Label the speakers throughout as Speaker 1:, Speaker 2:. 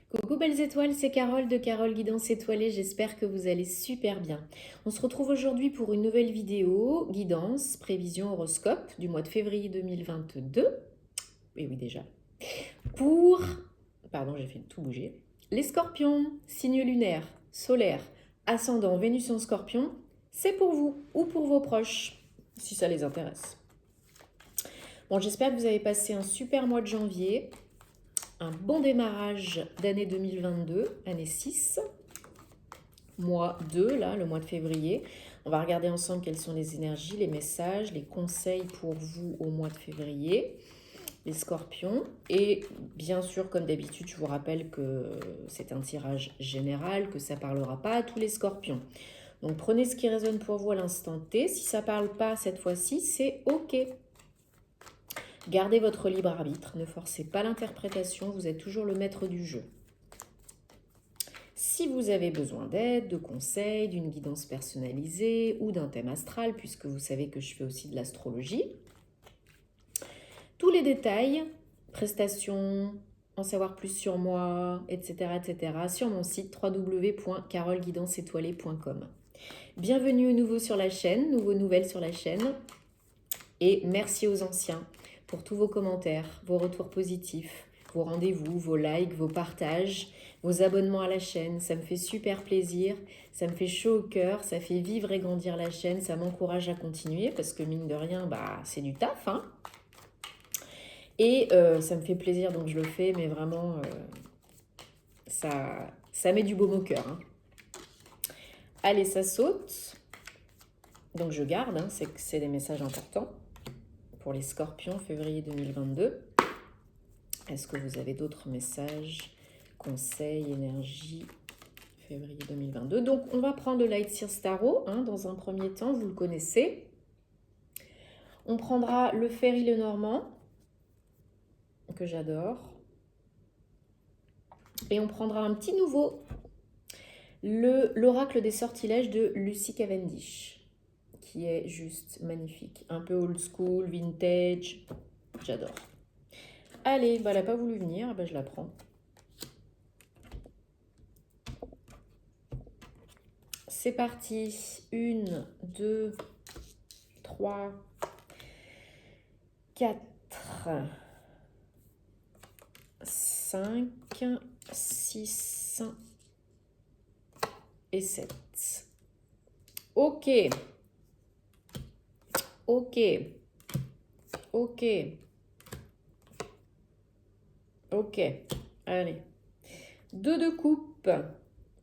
Speaker 1: Coucou belles étoiles, c'est Carole de Carole Guidance Étoilée, j'espère que vous allez super bien. On se retrouve aujourd'hui pour une nouvelle vidéo, guidance, prévision horoscope du mois de février 2022. Et oui déjà. Pour, pardon j'ai fait tout bouger, les scorpions, signe lunaire, solaire, ascendant Vénus en scorpion, c'est pour vous ou pour vos proches, si ça les intéresse. Bon, j'espère que vous avez passé un super mois de janvier. Un bon démarrage d'année 2022, année 6, mois 2, là, le mois de février. On va regarder ensemble quelles sont les énergies, les messages, les conseils pour vous au mois de février, les scorpions. Et bien sûr, comme d'habitude, je vous rappelle que c'est un tirage général, que ça ne parlera pas à tous les scorpions. Donc prenez ce qui résonne pour vous à l'instant T. Si ça ne parle pas cette fois-ci, c'est OK. Gardez votre libre arbitre, ne forcez pas l'interprétation, vous êtes toujours le maître du jeu. Si vous avez besoin d'aide, de conseils, d'une guidance personnalisée ou d'un thème astral, puisque vous savez que je fais aussi de l'astrologie, tous les détails, prestations, en savoir plus sur moi, etc., sur mon site www.caroleguidanceétoilée.com. Bienvenue aux nouveaux sur la chaîne, nouvelles sur la chaîne, et merci aux anciens pour tous vos commentaires, vos retours positifs, vos rendez-vous, vos likes, vos partages, vos abonnements à la chaîne. Ça me fait super plaisir, ça me fait chaud au cœur, ça fait vivre et grandir la chaîne, ça m'encourage à continuer parce que mine de rien, c'est du taf. Hein. Et ça me fait plaisir, donc je le fais, mais vraiment, ça met du baume au cœur. Hein. Allez, ça saute. Donc je garde, hein, c'est des messages importants. Pour les scorpions, février 2022. Est-ce que vous avez d'autres messages, conseils, énergie, février 2022? Donc, on va prendre le Light Sears Tarot, hein, dans un premier temps, vous le connaissez. On prendra le Fairy Lenormand, que j'adore. Et on prendra un petit nouveau, l'Oracle des Sortilèges de Lucy Cavendish, qui est juste magnifique. Un peu old school, vintage, j'adore. Allez, elle n'a pas voulu venir, je la prends. C'est parti. 1, 2, 3, 4, 5, 6 et 7. Ok. Ok. Ok. Ok. Allez. 2 de coupe.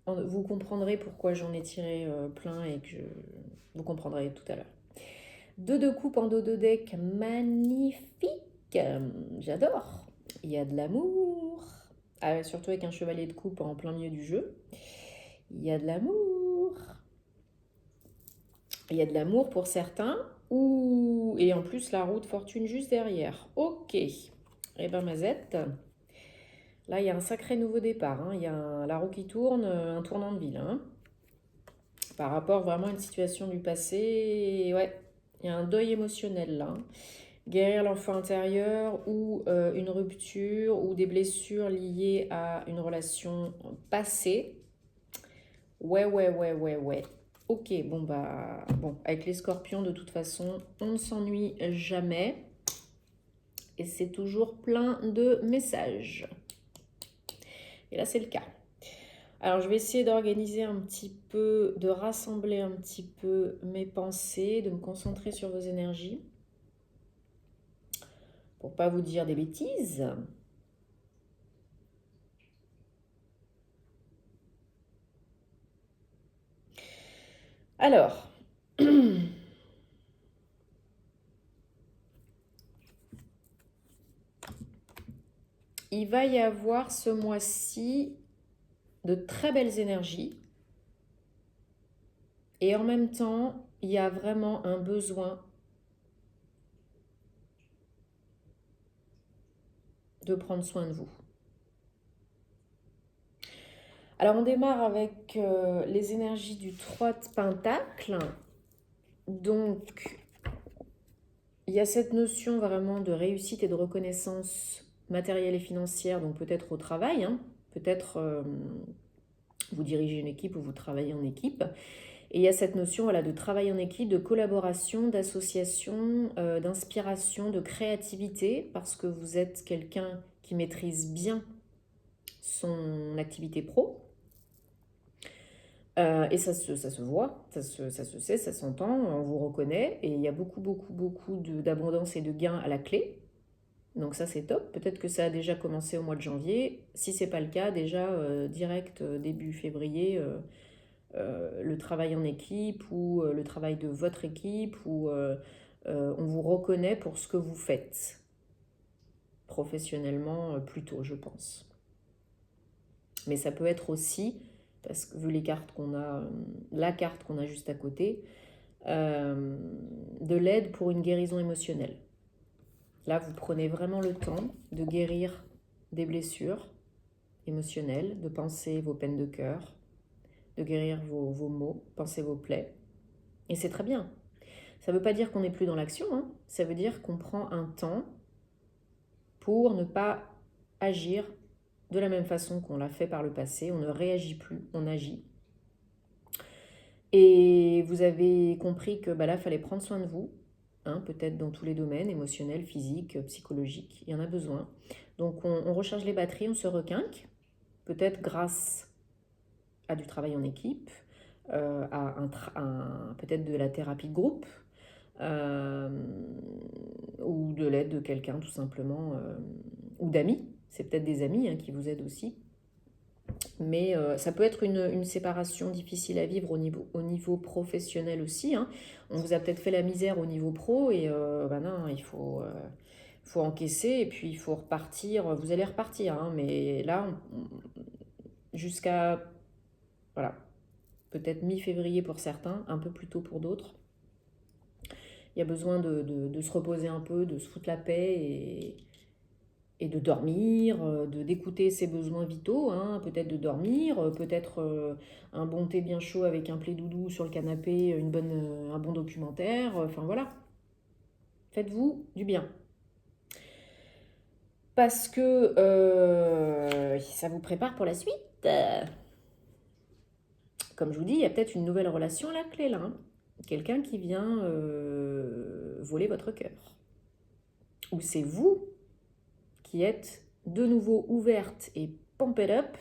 Speaker 1: Vous comprendrez pourquoi j'en ai tiré plein et que vous comprendrez tout à l'heure. 2 de coupe en dos de deck, magnifique. J'adore. Il y a de l'amour. Ah, surtout avec un chevalier de coupe en plein milieu du jeu. Il y a de l'amour. Il y a de l'amour pour certains. Et en plus, la roue de fortune juste derrière. Ok. Eh ben, Mazette. Là, il y a un sacré nouveau départ. Hein. Il y a la roue qui tourne, un tournant de ville. Hein. Par rapport vraiment à une situation du passé. Ouais, il y a un deuil émotionnel là. Guérir l'enfant intérieur ou une rupture ou des blessures liées à une relation passée. Ouais. Ok, bon, avec les scorpions, de toute façon, on ne s'ennuie jamais. Et c'est toujours plein de messages. Et là, c'est le cas. Alors, je vais essayer d'organiser un petit peu, de rassembler un petit peu mes pensées, de me concentrer sur vos énergies. Pour ne pas vous dire des bêtises. Alors, il va y avoir ce mois-ci de très belles énergies. Et en même temps, il y a vraiment un besoin de prendre soin de vous. Alors, on démarre avec les énergies du 3 de Pentacle. Donc, il y a cette notion vraiment de réussite et de reconnaissance matérielle et financière, donc peut-être au travail, hein, Peut-être vous dirigez une équipe ou vous travaillez en équipe. Et il y a cette notion voilà, de travail en équipe, de collaboration, d'association, d'inspiration, de créativité, parce que vous êtes quelqu'un qui maîtrise bien son activité pro. Et ça se voit, ça se sait, ça s'entend, on vous reconnaît. Et il y a beaucoup d'abondance et de gains à la clé. Donc ça c'est top. Peut-être que ça a déjà commencé au mois de janvier. Si ce n'est pas le cas, déjà direct début février, le travail en équipe ou le travail de votre équipe, où on vous reconnaît pour ce que vous faites professionnellement plutôt, je pense. Mais ça peut être aussi, parce que vu les cartes qu'on a, la carte qu'on a juste à côté, de l'aide pour une guérison émotionnelle. Là, vous prenez vraiment le temps de guérir des blessures émotionnelles, de penser vos peines de cœur, de guérir vos maux, penser vos plaies. Et c'est très bien. Ça ne veut pas dire qu'on n'est plus dans l'action, hein. Ça veut dire qu'on prend un temps pour ne pas agir de la même façon qu'on l'a fait par le passé. On ne réagit plus, on agit. Et vous avez compris que là, il fallait prendre soin de vous, hein, peut-être dans tous les domaines, émotionnels, physiques, psychologiques, il y en a besoin. Donc on recharge les batteries, on se requinque, peut-être grâce à du travail en équipe, à peut-être de la thérapie de groupe, ou de l'aide de quelqu'un tout simplement, ou d'amis, c'est peut-être des amis qui vous aident aussi. Mais ça peut être une séparation difficile à vivre au niveau professionnel aussi, hein. On vous a peut-être fait la misère au niveau pro et non, il faut encaisser et puis il faut repartir. Vous allez repartir, hein, mais là, jusqu'à, voilà, peut-être mi-février pour certains, un peu plus tôt pour d'autres. Il y a besoin de se reposer un peu, de se foutre la paix et de dormir, d'écouter ses besoins vitaux, hein, peut-être de dormir, peut-être un bon thé bien chaud avec un plaid doudou sur le canapé, un bon documentaire, enfin voilà. Faites-vous du bien. Parce que ça vous prépare pour la suite. Comme je vous dis, il y a peut-être une nouvelle relation à la clé là, hein. Quelqu'un qui vient voler votre cœur. Ou c'est vous qui êtes de nouveau ouverte et pumped up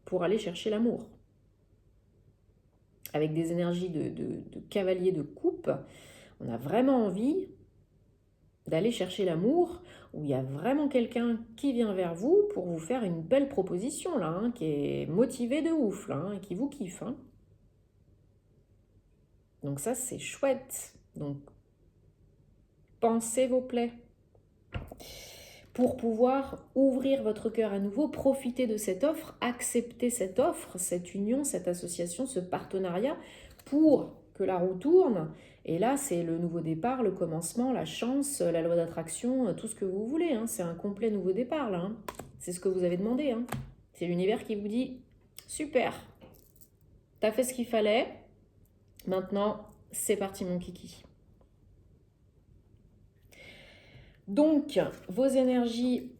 Speaker 1: pour aller chercher l'amour. Avec des énergies de cavalier de coupe, on a vraiment envie d'aller chercher l'amour, où il y a vraiment quelqu'un qui vient vers vous pour vous faire une belle proposition, là, hein, qui est motivé de ouf, là, hein, et qui vous kiffe. Hein. Donc ça, c'est chouette. Donc, pensez vos plaies. Pour pouvoir ouvrir votre cœur à nouveau, profiter de cette offre, accepter cette offre, cette union, cette association, ce partenariat, pour que la roue tourne. Et là, c'est le nouveau départ, le commencement, la chance, la loi d'attraction, tout ce que vous voulez. Hein. C'est un complet nouveau départ, là. Hein. C'est ce que vous avez demandé. Hein. C'est l'univers qui vous dit, super, t'as fait ce qu'il fallait, maintenant, c'est parti mon kiki. Donc, vos énergies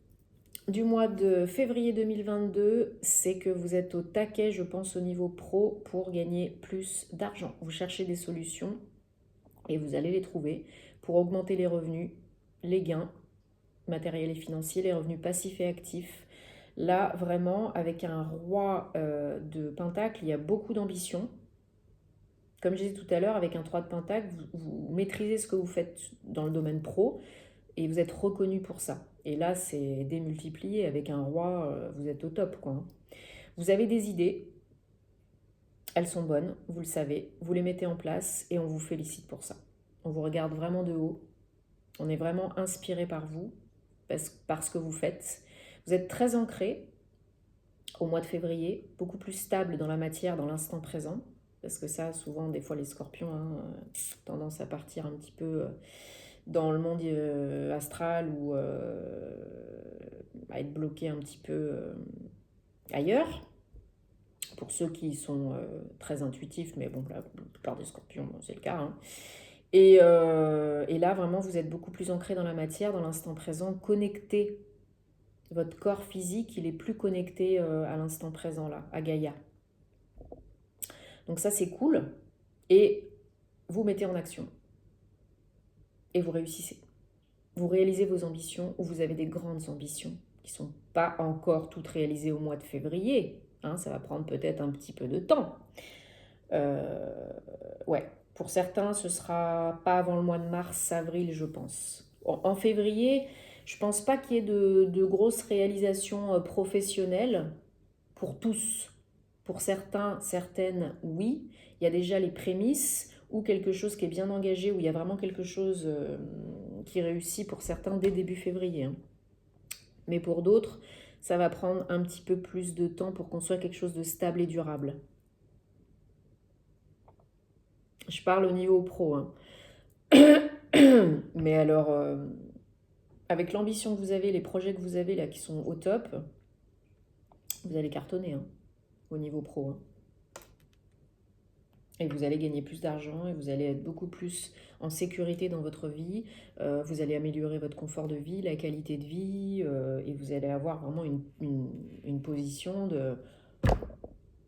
Speaker 1: du mois de février 2022, c'est que vous êtes au taquet, je pense, au niveau pro pour gagner plus d'argent. Vous cherchez des solutions et vous allez les trouver pour augmenter les revenus, les gains matériels et financiers, les revenus passifs et actifs. Là, vraiment, avec un roi de Pentacle, il y a beaucoup d'ambition. Comme je disais tout à l'heure, avec un 3 de Pentacle, vous maîtrisez ce que vous faites dans le domaine pro et vous êtes reconnu pour ça. Et là, c'est démultiplié. Avec un roi, vous êtes au top, quoi. Vous avez des idées, elles sont bonnes, vous le savez, vous les mettez en place et on vous félicite pour ça. On vous regarde vraiment de haut. On est vraiment inspiré par vous, par ce que vous faites. Vous êtes très ancré au mois de février, beaucoup plus stable dans la matière, dans l'instant présent. Parce que ça, souvent, des fois, les scorpions, tendance à partir un petit peu dans le monde astral ou à être bloqué un petit peu ailleurs. Pour ceux qui sont très intuitifs, mais bon, la plupart des scorpions, c'est le cas. Hein. Et là, vraiment, vous êtes beaucoup plus ancré dans la matière, dans l'instant présent, connecté Votre corps physique, il est plus connecté à l'instant présent, là, à Gaïa. Donc ça, c'est cool. Et vous mettez en action. Et vous réussissez. Vous réalisez vos ambitions ou vous avez des grandes ambitions qui ne sont pas encore toutes réalisées au mois de février. Hein, ça va prendre peut-être un petit peu de temps. Ouais, pour certains, ce sera pas avant le mois de mars, avril, je pense. En février, je pense pas qu'il y ait de grosses réalisations professionnelles pour tous. Pour certains, certaines, oui. Il y a déjà les prémices ou quelque chose qui est bien engagé, où il y a vraiment quelque chose qui réussit pour certains dès début février. Hein. Mais pour d'autres, ça va prendre un petit peu plus de temps pour construire quelque chose de stable et durable. Je parle au niveau pro. Hein. Mais alors, avec l'ambition que vous avez, les projets que vous avez là qui sont au top, vous allez cartonner hein, au niveau pro. Hein. Et vous allez gagner plus d'argent et vous allez être beaucoup plus en sécurité dans votre vie. Vous allez améliorer votre confort de vie, la qualité de vie et vous allez avoir vraiment une position de...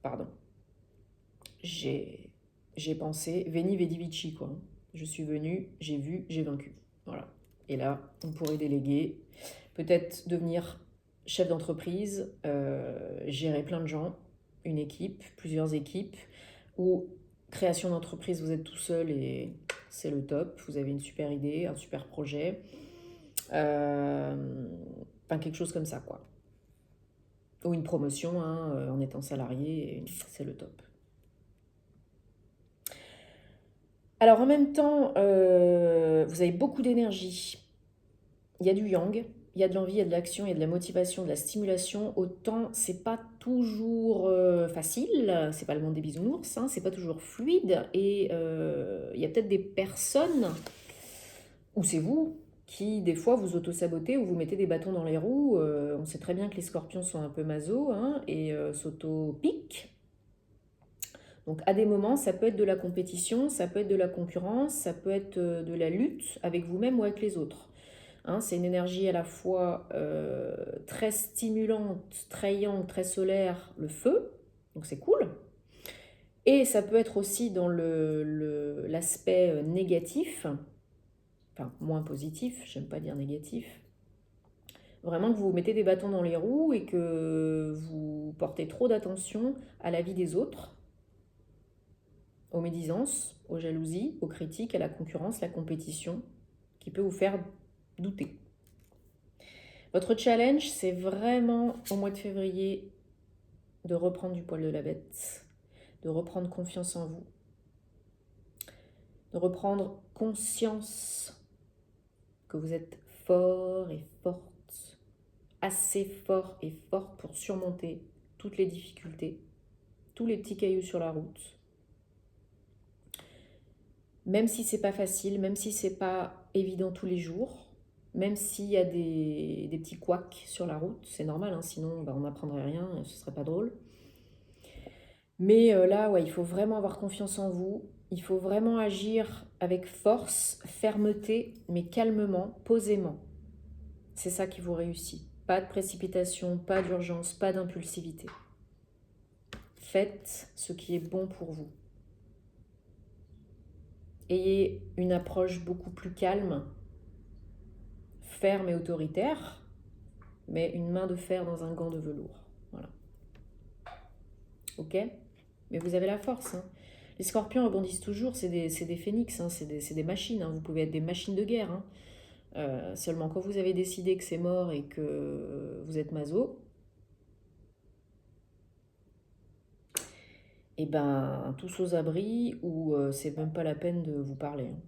Speaker 1: Pardon. J'ai pensé Veni Vidi Vici quoi. Je suis venu, j'ai vu, j'ai vaincu. Voilà. Et là, on pourrait déléguer, peut-être devenir chef d'entreprise, gérer plein de gens, une équipe, plusieurs équipes, ou création d'entreprise, vous êtes tout seul et c'est le top, vous avez une super idée, un super projet, enfin quelque chose comme ça quoi. Ou une promotion hein, en étant salarié, c'est le top. Alors en même temps, vous avez beaucoup d'énergie. Il y a du yang, il y a de l'envie, il y a de l'action, il y a de la motivation, de la stimulation. Autant c'est pas toujours facile, c'est pas le monde des bisounours, hein, c'est pas toujours fluide. Et il y a peut-être des personnes, ou c'est vous, qui des fois vous auto-sabotez ou vous mettez des bâtons dans les roues. On sait très bien que les scorpions sont un peu maso hein, et s'auto-piquent. Donc à des moments, ça peut être de la compétition, ça peut être de la concurrence, ça peut être de la lutte avec vous-même ou avec les autres. Hein, c'est une énergie à la fois très stimulante, très yang, très solaire, le feu, donc c'est cool. Et ça peut être aussi dans l'aspect négatif, enfin moins positif, j'aime pas dire négatif, vraiment que vous mettez des bâtons dans les roues et que vous portez trop d'attention à la vie des autres, aux médisances, aux jalousies, aux critiques, à la concurrence, la compétition, qui peut vous faire douter. Votre challenge, c'est vraiment au mois de février de reprendre du poil de la bête, de reprendre confiance en vous, de reprendre conscience que vous êtes fort et forte, assez fort et forte pour surmonter toutes les difficultés, tous les petits cailloux sur la route. Même si c'est pas facile, même si c'est pas évident tous les jours, même s'il y a des petits couacs sur la route, c'est normal, hein, sinon on n'apprendrait rien, ce serait pas drôle. Mais là, ouais, il faut vraiment avoir confiance en vous, il faut vraiment agir avec force, fermeté, mais calmement, posément. C'est ça qui vous réussit. Pas de précipitation, pas d'urgence, pas d'impulsivité. Faites ce qui est bon pour vous. Ayez une approche beaucoup plus calme, ferme et autoritaire, mais une main de fer dans un gant de velours. Voilà. Ok ? Mais vous avez la force. Hein. Les scorpions rebondissent toujours, c'est des phénix, hein, c'est des machines. Hein. Vous pouvez être des machines de guerre. Hein. Seulement quand vous avez décidé que c'est mort et que vous êtes maso, et ben tous aux abris ou c'est même pas la peine de vous parler. Hein.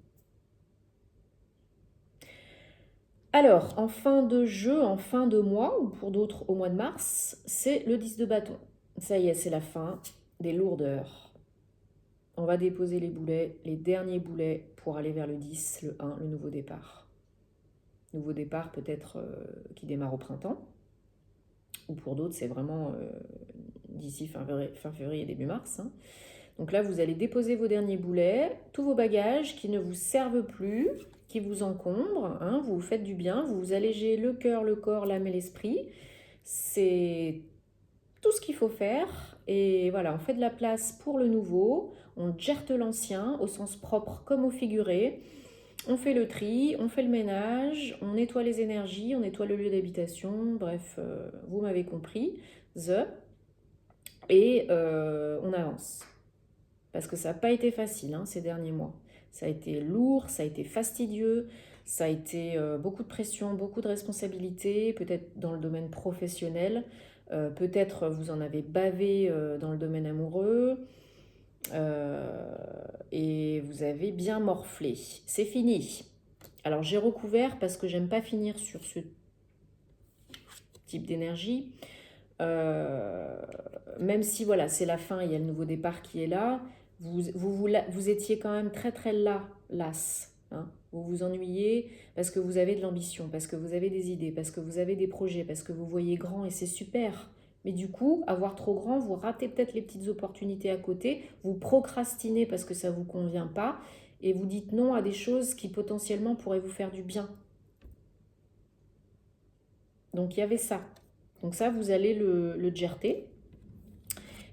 Speaker 1: Alors, en fin de jeu, en fin de mois, ou pour d'autres au mois de mars, c'est le 10 de bâton. Ça y est, c'est la fin des lourdeurs. On va déposer les boulets, les derniers boulets pour aller vers le 10, le 1, le nouveau départ. Nouveau départ peut-être qui démarre au printemps. Ou pour d'autres, c'est vraiment d'ici fin février, début mars. Hein. Donc là, vous allez déposer vos derniers boulets, tous vos bagages qui ne vous servent plus, qui vous encombrent, hein, vous vous faites du bien, vous vous allégez le cœur, le corps, l'âme et l'esprit. C'est tout ce qu'il faut faire. Et voilà, on fait de la place pour le nouveau, on gère l'ancien au sens propre comme au figuré. On fait le tri, on fait le ménage, on nettoie les énergies, on nettoie le lieu d'habitation, bref, vous m'avez compris. Et on avance. Parce que ça n'a pas été facile ces derniers mois. Ça a été lourd, ça a été fastidieux, ça a été beaucoup de pression, beaucoup de responsabilités, peut-être dans le domaine professionnel, peut-être vous en avez bavé dans le domaine amoureux, et vous avez bien morflé. C'est fini. Alors j'ai recouvert parce que j'aime pas finir sur ce type d'énergie. Même si voilà, c'est la fin, il y a le nouveau départ qui est là, vous étiez quand même très très las. Hein. Vous vous ennuyez parce que vous avez de l'ambition, parce que vous avez des idées, parce que vous avez des projets, parce que vous voyez grand et c'est super. Mais du coup, avoir trop grand, vous ratez peut-être les petites opportunités à côté, vous procrastinez parce que ça ne vous convient pas et vous dites non à des choses qui potentiellement pourraient vous faire du bien. Donc il y avait ça. Donc ça, vous allez le gerter.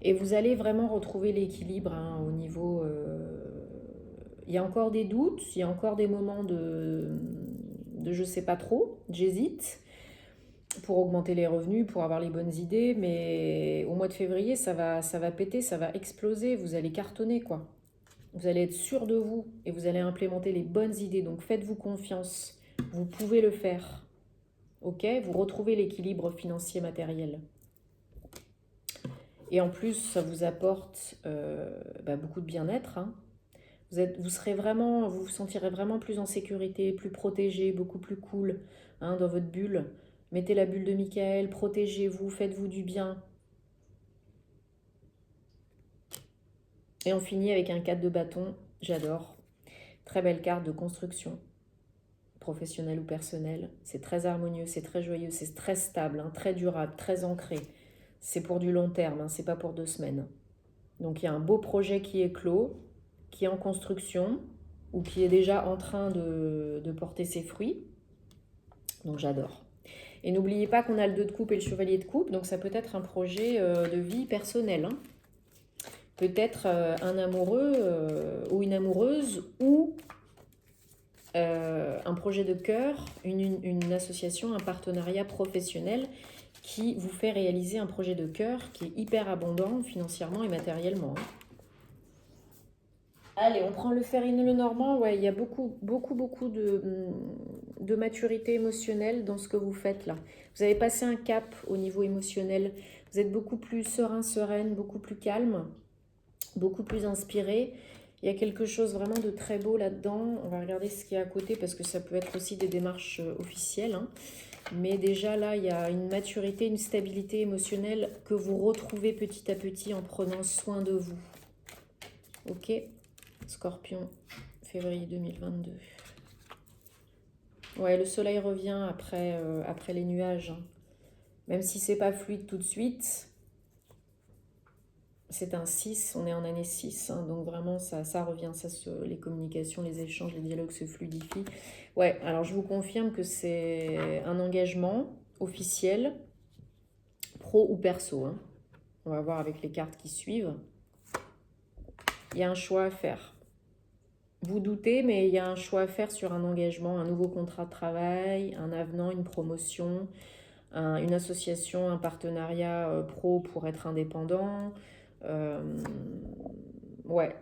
Speaker 1: Et vous allez vraiment retrouver l'équilibre au niveau... il y a encore des doutes, il y a encore des moments de je sais pas trop, j'hésite pour augmenter les revenus, pour avoir les bonnes idées, mais au mois de février, ça va péter, ça va exploser, vous allez cartonner quoi. Vous allez être sûr de vous et vous allez implémenter les bonnes idées, donc faites-vous confiance, vous pouvez le faire, ok? Vous retrouvez l'équilibre financier matériel. Et en plus, ça vous apporte beaucoup de bien-être. Hein. Vous vous sentirez vraiment plus en sécurité, plus protégé, beaucoup plus cool dans votre bulle. Mettez la bulle de Michael, protégez-vous, faites-vous du bien. Et on finit avec un 4 de bâton, j'adore. Très belle carte de construction, professionnelle ou personnelle. C'est très harmonieux, c'est très joyeux, c'est très stable, très durable, très ancré. C'est pour du long terme, c'est pas pour 2 semaines. Donc il y a un beau projet qui est clos, qui est en construction ou qui est déjà en train de porter ses fruits. Donc j'adore. Et n'oubliez pas qu'on a le 2 de coupe et le chevalier de coupe, donc ça peut être un projet de vie personnelle. Hein. Peut-être un amoureux ou une amoureuse ou un projet de cœur, une association, un partenariat professionnel qui vous fait réaliser un projet de cœur qui est hyper abondant financièrement et matériellement. Hein. Allez, on prend le Ferrine le Normand. Ouais, il y a beaucoup de maturité émotionnelle dans ce que vous faites là. Vous avez passé un cap au niveau émotionnel. Vous êtes beaucoup plus serein, sereine, beaucoup plus calme, beaucoup plus inspiré. Il y a quelque chose vraiment de très beau là-dedans. On va regarder ce qu'il y a à côté parce que ça peut être aussi des démarches officielles. Hein. Mais déjà là, il y a une maturité, une stabilité émotionnelle que vous retrouvez petit à petit en prenant soin de vous. Ok ? Scorpion, février 2022. Ouais, le soleil revient après les nuages. Hein. Même si c'est pas fluide tout de suite, c'est un 6, on est en année 6. Hein, donc vraiment, ça revient. Les communications, les échanges, les dialogues se fluidifient. Ouais, alors je vous confirme que c'est un engagement officiel, pro ou perso. Hein. On va voir avec les cartes qui suivent. Il y a un choix à faire. Vous doutez, mais il y a un choix à faire sur un engagement, un nouveau contrat de travail, un avenant, une promotion, une association, un partenariat pro pour être indépendant. Ouais,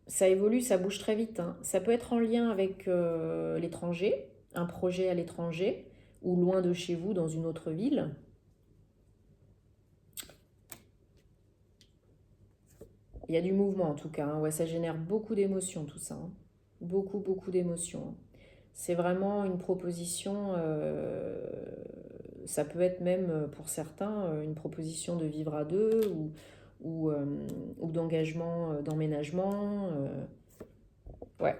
Speaker 1: ça évolue, ça bouge très vite. Hein. Ça peut être en lien avec l'étranger, un projet à l'étranger ou loin de chez vous dans une autre ville. Il y a du mouvement en tout cas. Hein. Ouais, ça génère beaucoup d'émotions tout ça. Hein. Beaucoup d'émotions. C'est vraiment une proposition, ça peut être même pour certains une proposition de vivre à deux ou d'engagement, d'emménagement. Ouais.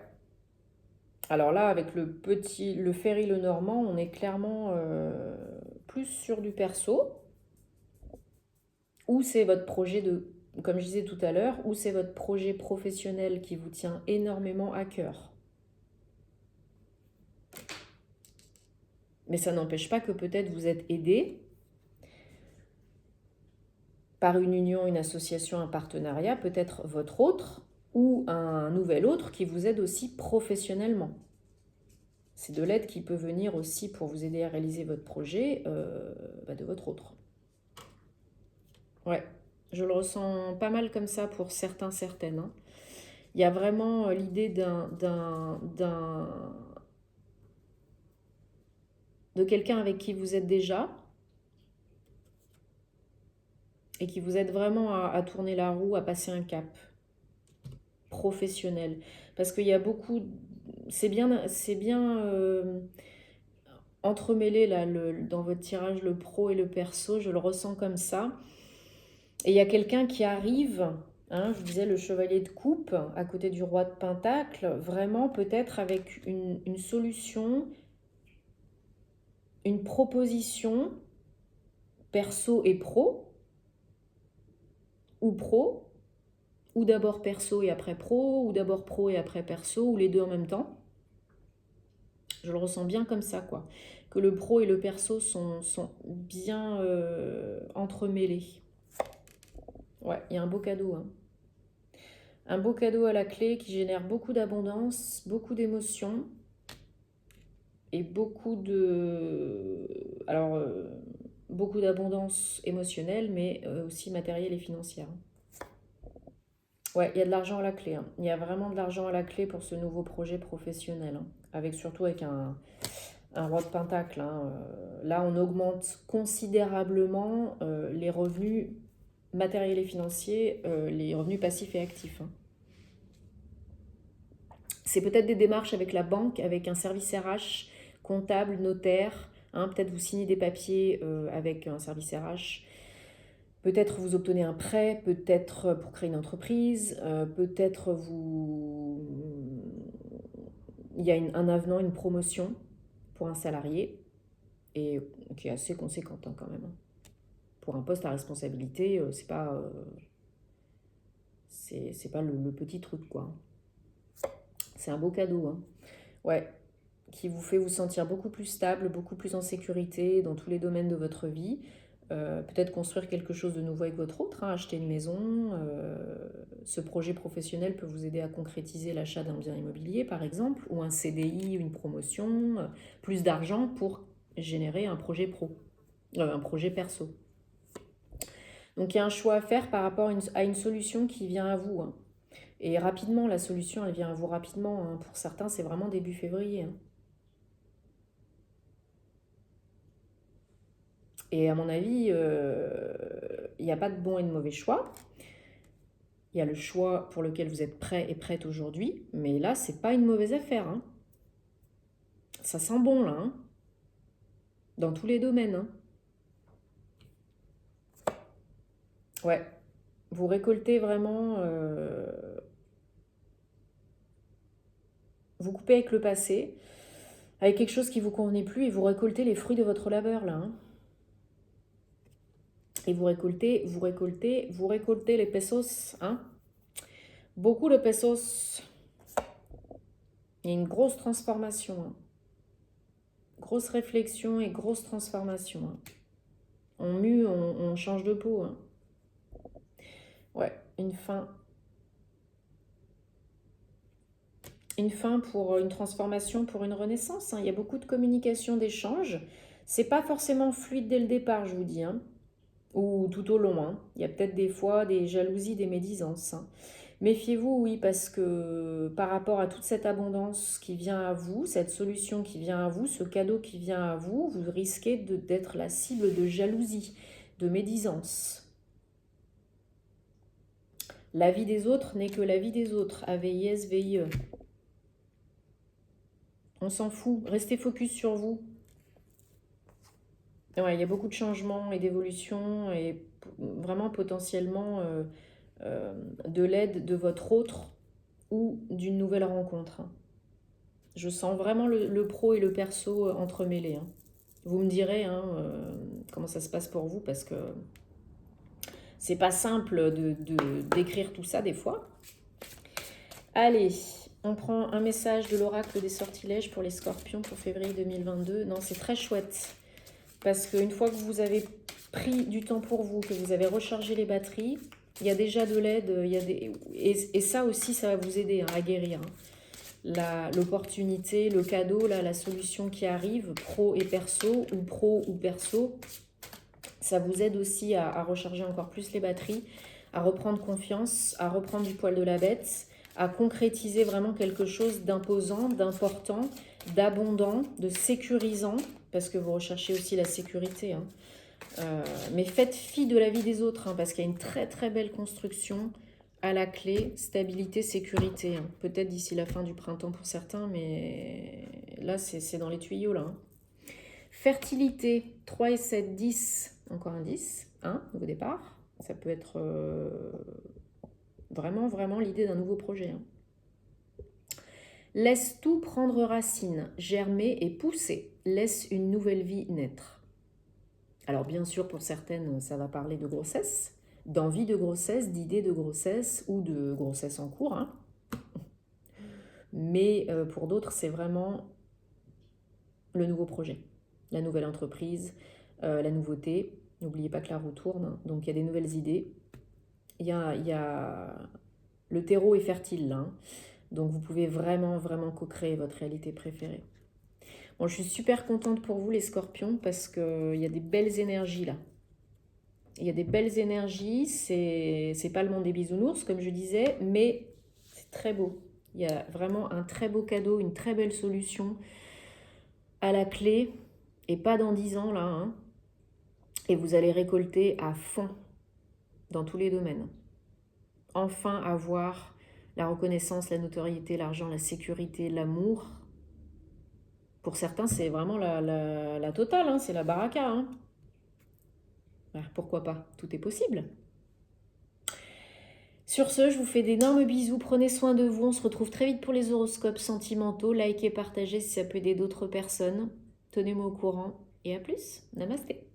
Speaker 1: Alors là, avec le Ferry le Normand, on est clairement plus sur du perso ou c'est votre projet de comme je disais tout à l'heure, ou c'est votre projet professionnel qui vous tient énormément à cœur. Mais ça n'empêche pas que peut-être vous êtes aidé par une union, une association, un partenariat, peut-être votre autre ou un nouvel autre qui vous aide aussi professionnellement. C'est de l'aide qui peut venir aussi pour vous aider à réaliser votre projet de votre autre. Ouais, je le ressens pas mal comme ça pour certains, certaines. Hein. Il y a vraiment l'idée de quelqu'un avec qui vous êtes déjà et qui vous aide vraiment à tourner la roue, à passer un cap professionnel. Parce qu'il y a beaucoup... C'est bien entremêlé là, dans votre tirage, le pro et le perso, je le ressens comme ça. Et il y a quelqu'un qui arrive, hein, je vous disais le chevalier de coupe, à côté du roi de pentacle, vraiment peut-être avec une solution, une proposition perso et pro, ou d'abord perso et après pro, ou d'abord pro et après perso, ou les deux en même temps. Je le ressens bien comme ça, quoi. Que le pro et le perso sont bien entremêlés. Ouais, il y a un beau cadeau. Hein. Un beau cadeau à la clé qui génère beaucoup d'abondance, beaucoup d'émotions et beaucoup de... Alors, beaucoup d'abondance émotionnelle, mais aussi matérielle et financière. Ouais, il y a de l'argent à la clé. Hein. Il y a vraiment de l'argent à la clé pour ce nouveau projet professionnel. Hein. Surtout avec un roi de pentacle. Hein. Là, on augmente considérablement les revenus matériels et financiers, les revenus passifs et actifs. Hein. C'est peut-être des démarches avec la banque, avec un service RH, comptable, notaire. Hein, peut-être vous signez des papiers avec un service RH. Peut-être vous obtenez un prêt, peut-être pour créer une entreprise, peut-être il y a un avenant, une promotion pour un salarié, et qui est assez conséquente hein, quand même. Hein. Pour un poste à responsabilité, c'est pas le petit truc quoi. C'est un beau cadeau. Hein. Ouais, qui vous fait vous sentir beaucoup plus stable, beaucoup plus en sécurité dans tous les domaines de votre vie. Peut-être construire quelque chose de nouveau avec votre autre, hein, acheter une maison. Ce projet professionnel peut vous aider à concrétiser l'achat d'un bien immobilier, par exemple, ou un CDI, une promotion, plus d'argent pour générer un projet pro, un projet perso. Donc il y a un choix à faire par rapport à une solution qui vient à vous. Hein. Et rapidement, la solution, elle vient à vous rapidement. Hein. Pour certains, c'est vraiment début février. Hein. Et à mon avis, il n'y a pas de bon et de mauvais choix. Il y a le choix pour lequel vous êtes prêt et prête aujourd'hui. Mais là, c'est pas une mauvaise affaire. Hein. Ça sent bon, là. Hein. Dans tous les domaines. Hein. Ouais. Vous récoltez vraiment... vous coupez avec le passé, avec quelque chose qui ne vous convenait plus, et vous récoltez les fruits de votre labeur, là. Hein. Et vous récoltez les pesos. Hein. Beaucoup de pesos. Il y a une grosse transformation. Hein. Grosse réflexion et grosse transformation. Hein. On mue, on change de peau. Hein. Ouais, une fin. Une fin pour une transformation, pour une renaissance. Hein. Il y a beaucoup de communication, d'échanges. C'est pas forcément fluide dès le départ, je vous dis. Hein. Ou tout au long. Hein. Il y a peut-être des fois des jalousies, des médisances. Hein. Méfiez-vous, oui, parce que par rapport à toute cette abondance qui vient à vous, cette solution qui vient à vous, ce cadeau qui vient à vous, vous risquez d'être la cible de jalousie, de médisance. La vie des autres n'est que la vie des autres. AVIS, VIE. On s'en fout. Restez focus sur vous. Ouais, il y a beaucoup de changements et d'évolutions et vraiment potentiellement de l'aide de votre autre ou d'une nouvelle rencontre. Je sens vraiment le pro et le perso entremêlés. Hein. Vous me direz hein, comment ça se passe pour vous parce que c'est pas simple d'écrire tout ça des fois. Allez, on prend un message de l'oracle des sortilèges pour les scorpions pour février 2022. Non, c'est très chouette. Parce qu'une fois que vous avez pris du temps pour vous, que vous avez rechargé les batteries, il y a déjà de l'aide. Et ça aussi, ça va vous aider à guérir. L'opportunité, le cadeau, la solution qui arrive, pro et perso, ou pro ou perso, ça vous aide aussi à recharger encore plus les batteries, à reprendre confiance, à reprendre du poil de la bête, à concrétiser vraiment quelque chose d'imposant, d'important, d'abondant, de sécurisant, parce que vous recherchez aussi la sécurité. Mais faites fi de la vie des autres, parce qu'il y a une très très belle construction à la clé, stabilité, sécurité. Peut-être d'ici la fin du printemps pour certains, mais là c'est dans les tuyaux là. Fertilité, 3 et 7, 10, encore un 10, nouveau départ. Ça peut être vraiment l'idée d'un nouveau projet. Laisse tout prendre racine, germer et pousser. Laisse une nouvelle vie naître. Alors bien sûr, pour certaines, ça va parler de grossesse, d'envie de grossesse, d'idée de grossesse ou de grossesse en cours. Mais pour d'autres, c'est vraiment le nouveau projet, la nouvelle entreprise, la nouveauté. N'oubliez pas que la roue tourne, donc il y a des nouvelles idées. Il y a... Le terreau est fertile là, donc vous pouvez vraiment co-créer votre réalité préférée. Bon, je suis super contente pour vous les scorpions parce qu'il y a des belles énergies là. Il y a des belles énergies, c'est pas le monde des bisounours comme je disais, mais c'est très beau. Il y a vraiment un très beau cadeau, une très belle solution à la clé, et pas dans 10 ans là. Et vous allez récolter à fond dans tous les domaines. Enfin avoir la reconnaissance, la notoriété, l'argent, la sécurité, l'amour. Pour certains, c'est vraiment la totale, c'est la baraka. Pourquoi pas? Tout est possible. Sur ce, je vous fais d'énormes bisous. Prenez soin de vous. On se retrouve très vite pour les horoscopes sentimentaux. Likez, partagez si ça peut aider d'autres personnes. Tenez-moi au courant et à plus. Namasté.